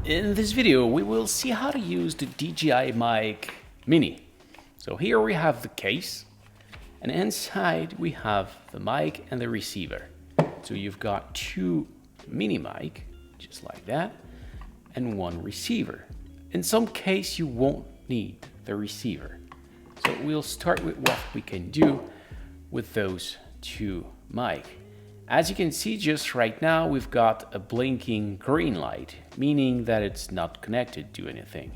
In this video, we will see how to use the DJI Mic Mini. So here we have the case, and inside we have the mic and the receiver. So you've got two mini mic, just like that, and one receiver. In some case, you won't need the receiver. So we'll start with what we can do with those two mic. As you can see just right now, we've got a blinking green light, meaning that it's not connected to anything.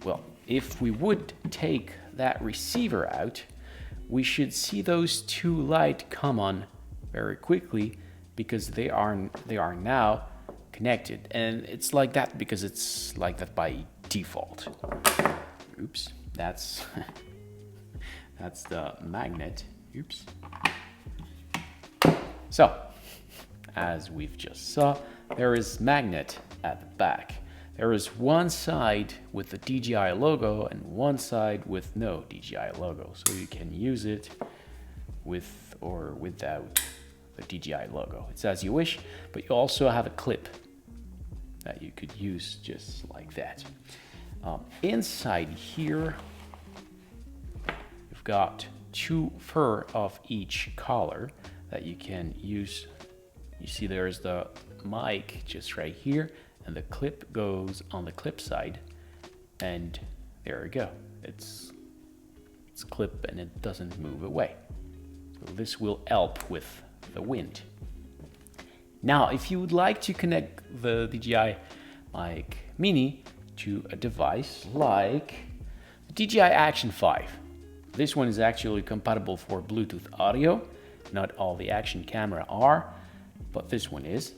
Well, if we would take that receiver out, we should see those two lights come on very quickly because they are now connected. And it's like that because it's like that by default. Oops, that's the magnet. Oops. So, as we've just saw, there is magnet at the back. There is one side with the DJI logo and one side with no DJI logo. So you can use it with or without the DJI logo. It's as you wish, but you also have a clip that you could use just like that. Inside here, you've got two fur of each color that you can use. You see there's the mic just right here, and the clip goes on the clip side, and there we go. It's clip and it doesn't move away. So this will help with the wind. Now, if you would like to connect the DJI Mic Mini to a device like the DJI Action 5, this one is actually compatible for Bluetooth audio. Not all the action camera are, but this one is.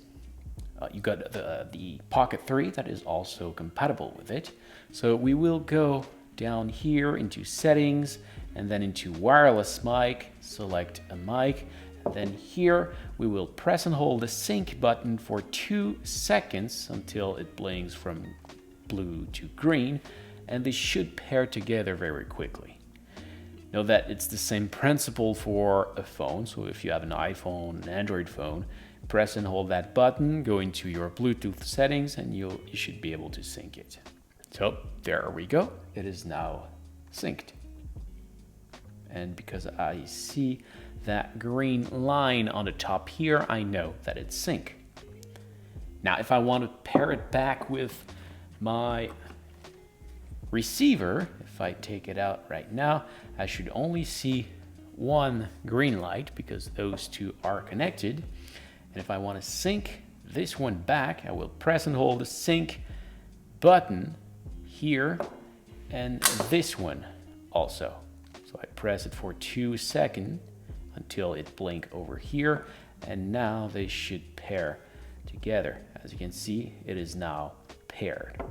You got the Pocket 3 that is also compatible with it. So we will go down here into settings and then into wireless mic, select a mic. And then here we will press and hold the sync button for 2 seconds until it blinks from blue to green, and they should pair together very quickly. Know that it's the same principle for a phone. So if you have an iPhone, an Android phone, press and hold that button, go into your Bluetooth settings, and you should be able to sync it. So there we go. It is now synced. And because I see that green line on the top here, I know that it's sync. Now, if I want to pair it back with my receiver, if I take it out right now, I should only see one green light because those two are connected. And if I want to sync this one back, I will press and hold the sync button here and this one also. So I press it for 2 seconds until it blink over here, and now they should pair together. As you can see, it is now paired.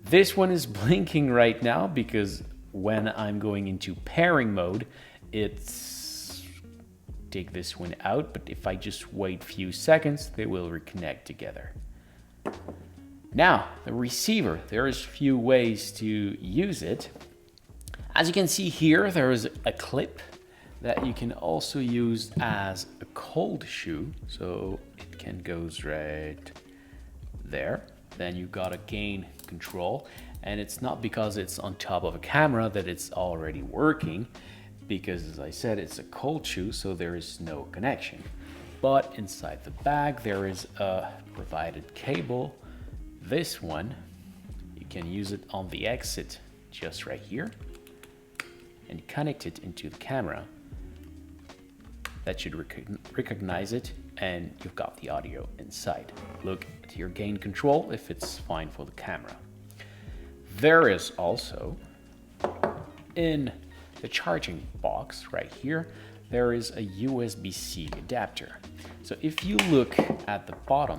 This one is blinking right now because when I'm going into pairing mode, it's take this one out, but if I just wait a few seconds, they will reconnect together. Now, the receiver, there's a few ways to use it. As you can see here, there is a clip that you can also use as a cold shoe. So it can go right there. Then you got a gain control, and it's not because it's on top of a camera that it's already working, because as I said, it's a cold shoe, so there is no connection. But inside the bag there is a provided cable. This one, you can use it on the exit just right here and connect it into the camera. That should recognize it, and you've got the audio inside. Look at your gain control if it's fine for the camera. There is also, in the charging box right here, there is a USB-C adapter. So if you look at the bottom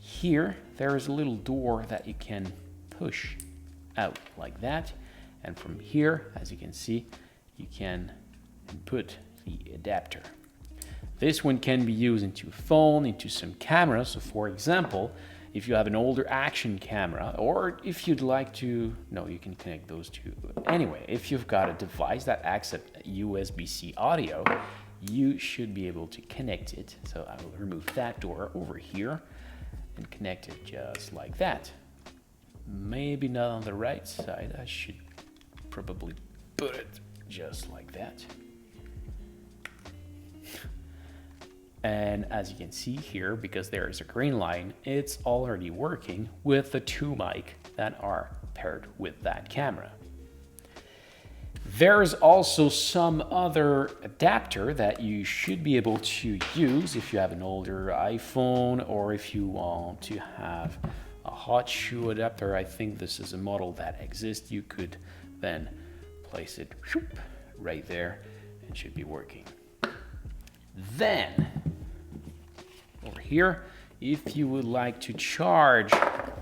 here, there is a little door that you can push out like that. And from here, as you can see, you can input the adapter. This one can be used into a phone, into some cameras. So for example, if you have an older action camera, or if you'd like to, no, you can connect those two. Anyway, if you've got a device that accepts USB-C audio, you should be able to connect it. So I will remove that door over here. and connect it just like that. Maybe not on the right side. I should probably put it just like that. And as you can see here, because there is a green line, it's already working with the two mic that are paired with that camera. There's also some other adapter that you should be able to use if you have an older iPhone, or if you want to have a hot shoe adapter. I think this is a model that exists. You could then place it right there and should be working. Then over here, if you would like to charge the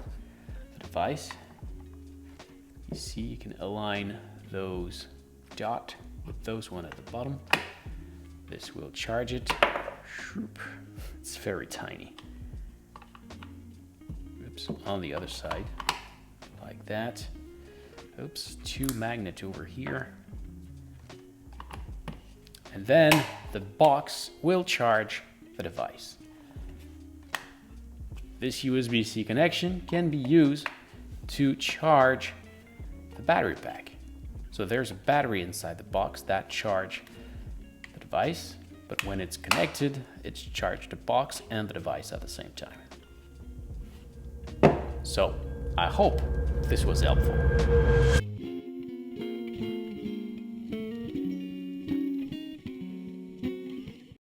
device, you see you can align those dot with those one at the bottom. This will charge it. It's very tiny. Oops, on the other side, like that. Oops, two magnets over here. And then the box will charge the device. This USB-C connection can be used to charge the battery pack. So there's a battery inside the box that charges the device, but when it's connected, it's charged the box and the device at the same time. So I hope this was helpful.